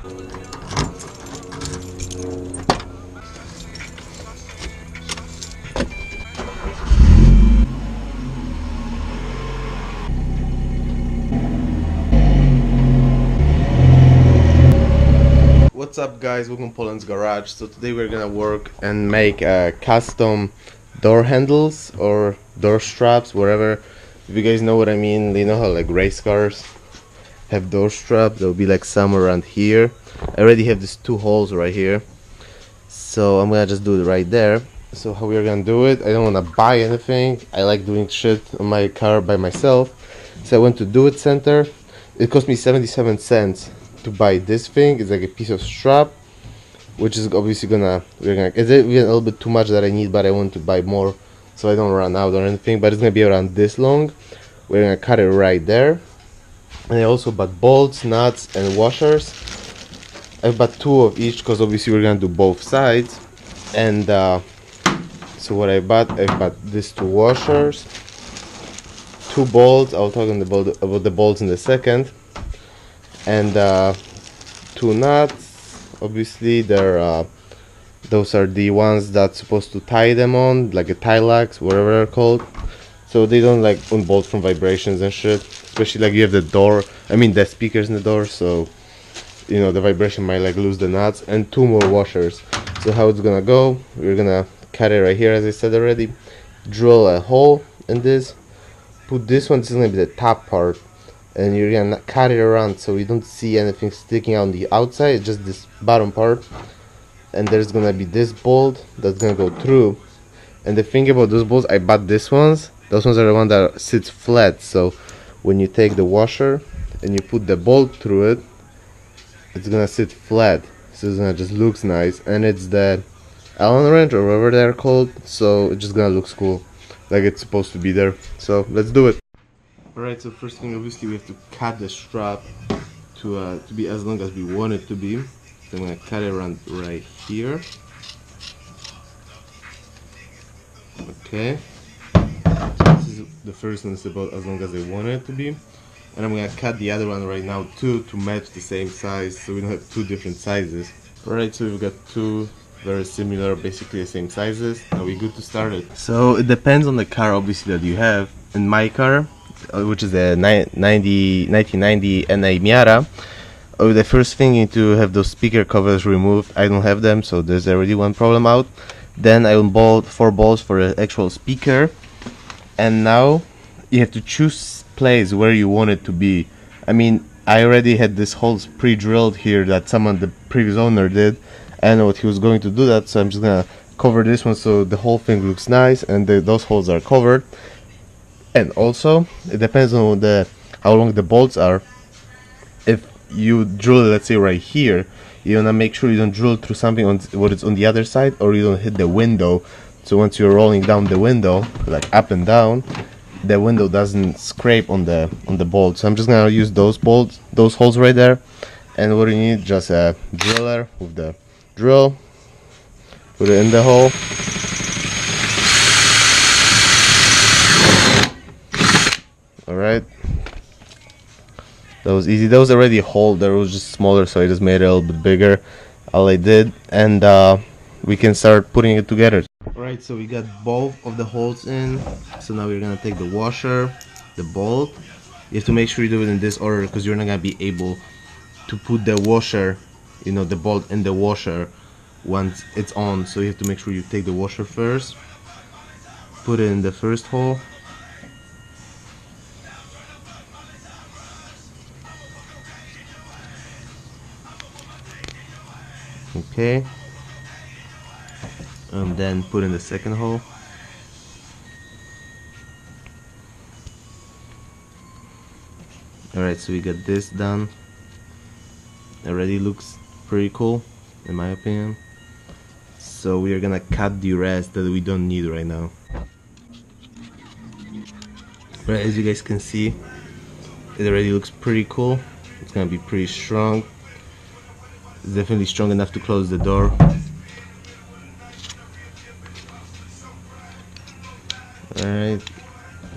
What's up guys, welcome to Poland's Garage. So today we're gonna work and make custom door handles or door straps, whatever. If you guys know what I mean, you know how like race cars have door straps, there'll be like some around here. I already have these two holes right here, so I'm gonna just do it right there. So how we're gonna do it, I don't wanna buy anything, I like doing shit on my car by myself. So I went to Do It Center. It cost me 77 cents to buy this thing. It's like a piece of strap, which is obviously it's even a little bit too much that I need, but I want to buy more so I don't run out or anything. But it's gonna be around this long. We're gonna cut it right there. And I also bought bolts, nuts, and washers. I bought two of each because obviously we're gonna do both sides. And so what I bought these two washers, two bolts. I'll talk about the bolts in a second, and two nuts. Obviously they're those are the ones that's supposed to tie them on, like a tie locks, whatever they're called, so they don't like unbolt from vibrations and shit, especially like you have the door, I mean the speakers in the door, so you know the vibration might like lose the nuts. And two more washers. So how it's gonna go, we're gonna cut it right here as I said already, drill a hole in this, put this one, this is gonna be the top part, and you're gonna cut it around so you don't see anything sticking out on the outside, just this bottom part. And there's gonna be this bolt that's gonna go through. And the thing about those bolts, I bought those ones are the one that sits flat, so when you take the washer and you put the bolt through it, it's gonna sit flat, so it's gonna just looks nice. And it's the Allen wrench or whatever they're called, so it's just gonna looks cool, like it's supposed to be there. So let's do it. Alright, so first thing, obviously we have to cut the strap to be as long as we want it to be. So I'm gonna cut it around right here. Okay. This is the first one, is about as long as I want it to be. And I'm gonna cut the other one right now too to match the same size, so we don't have two different sizes. Alright, so we've got two very similar, basically the same sizes. Now we're good to start it. So it depends on the car obviously that you have. In my car, which is a 1990 NA Miata, the first thing you need to have those speaker covers removed. I don't have them, so there's already one problem out. Then I will bolt 4 bolts for the actual speaker, and now you have to choose place where you want it to be. I mean, I already had this holes pre-drilled here that the previous owner did. I know what he was going to do that, so I'm just gonna cover this one so the whole thing looks nice and those holes are covered. And also it depends on how long the bolts are. If you drill, let's say right here, you wanna make sure you don't drill through something on what is on the other side, or you don't hit the window. So once you're rolling down the window, like up and down, the window doesn't scrape on the bolt. So I'm just gonna use those bolts, those holes right there. And what you need, just a driller with the drill, put it in the hole. Alright, that was easy. That was already a hole, that was just smaller, so I just made it a little bit bigger, all I did. And we can start putting it together. Alright, so we got both of the holes in. So now we're gonna take the washer, the bolt. You have to make sure you do it in this order, because you're not gonna be able to put the washer, you know, the bolt in the washer once it's on. So you have to make sure you take the washer first, put it in the first hole. Okay, and then put in the second hole. Alright, so we got this done. Already looks pretty cool in my opinion. So we are gonna cut the rest that we don't need right now. Right, as you guys can see, it already looks pretty cool. It's gonna be pretty strong. It's definitely strong enough to close the door. Alright,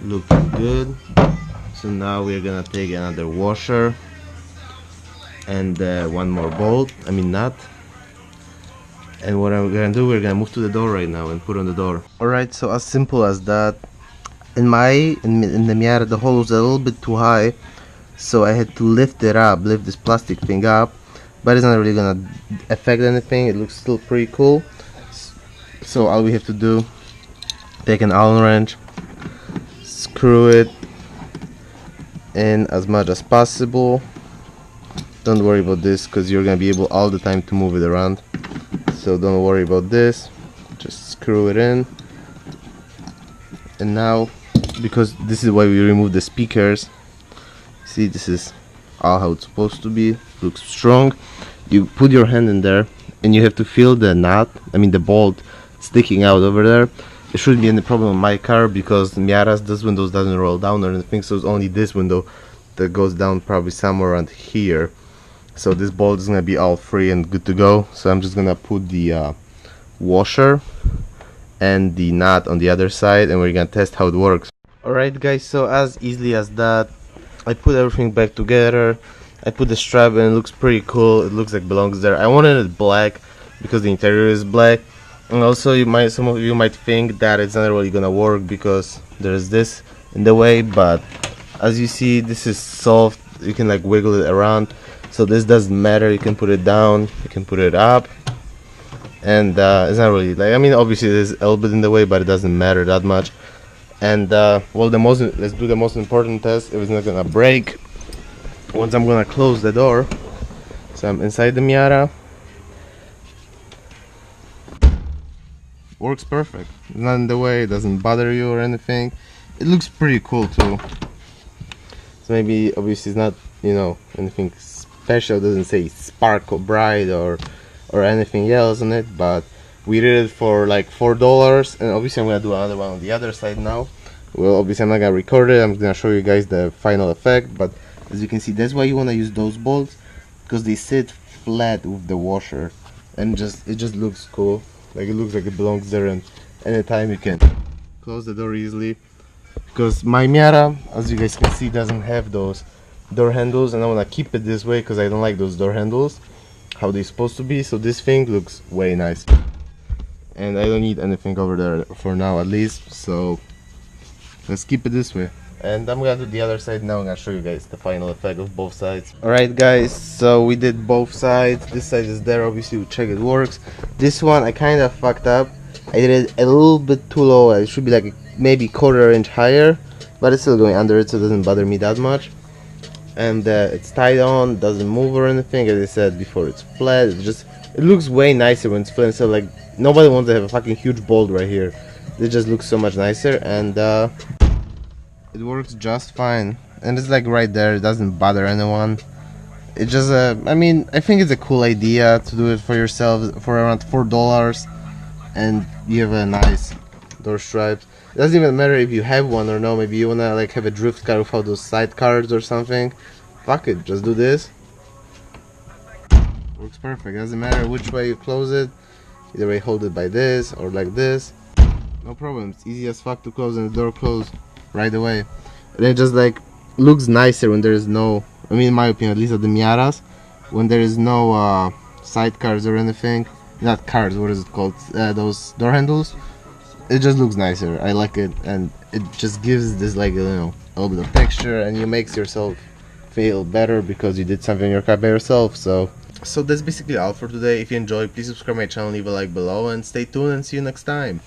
looks good. So now we're gonna take another washer, and one more bolt, I mean nut. And what I'm gonna do, we're gonna move to the door right now and put on the door. Alright, so as simple as that. In the Miata, the hole was a little bit too high, so I had to lift this plastic thing up, but it's not really gonna affect anything. It looks still pretty cool. So all we have to do, take an Allen wrench, screw it in as much as possible. Don't worry about this because you're gonna be able all the time to move it around, so don't worry about this. Just screw it in. And now, because this is why we remove the speakers, see, this is all how it's supposed to be. Looks strong. You put your hand in there and you have to feel the nut, I mean the bolt, sticking out over there. It shouldn't be any problem in my car because Miatas, this window doesn't roll down or anything, so it's only this window that goes down, probably somewhere around here. So this bolt is gonna be all free and good to go. So I'm just gonna put the washer and the nut on the other side, and we're gonna test how it works. Alright guys, so as easily as that, I put everything back together. I put the strap and it looks pretty cool. It looks like it belongs there. I wanted it black because the interior is black, and also some of you might think that it's not really gonna work because there's this in the way, but as you see, this is soft. You can like wiggle it around, so this doesn't matter. You can put it down, you can put it up, and it's not really like, I mean, obviously there's a little bit in the way, but it doesn't matter that much. And well, let's do the most important test if it's not gonna break. Once I'm gonna close the door, so I'm inside the Miata. Works perfect. It's not in the way. It doesn't bother you or anything. It looks pretty cool too. So maybe obviously it's not, you know, anything special. It doesn't say sparkle bright or anything else on it, but we did it for like $4, and obviously I'm gonna do another one on the other side now. Well, obviously I'm not gonna record it. I'm gonna show you guys the final effect, but as you can see, that's why you wanna use those bolts, because they sit flat with the washer, and it just looks cool. Like it looks like it belongs there, and anytime you can close the door easily. Because my Miata, as you guys can see, doesn't have those door handles, and I wanna keep it this way because I don't like those door handles how they're supposed to be. So this thing looks way nice, and I don't need anything over there for now, at least. So let's keep it this way, and I'm gonna do the other side now. I'm gonna show you guys the final effect of both sides. Alright guys, so we did both sides. This side is there, obviously we check it works. This one I kind of fucked up. I did it a little bit too low. It should be like maybe quarter-inch higher, but it's still going under it, so it doesn't bother me that much. And it's tied on, doesn't move or anything. As I said before, it's flat. It looks way nicer when it's flat. So like, nobody wants to have a fucking huge bolt right here. It just looks so much nicer, and it works just fine. And it's like right there. It doesn't bother anyone. It just I mean, I think it's a cool idea to do it for yourself for around $4, and you have a nice door stripes. It doesn't even matter if you have one or no. Maybe you wanna like have a drift car without those side cards or something. Fuck it, just do this. Works perfect. Doesn't matter which way you close it. Either way, hold it by this or like this. No problem. It's easy as fuck to close, and the door closed right away. And it just like looks nicer when there is no, I mean in my opinion, at least at the Miatas, when there is no side cards or anything. Not cards, what is it called? Those door handles. It just looks nicer. I like it, and it just gives this like, you know, a little bit of texture, and you makes yourself feel better because you did something in your car by yourself. So that's basically all for today. If you enjoyed, please subscribe my channel, leave a like below, and stay tuned, and see you next time.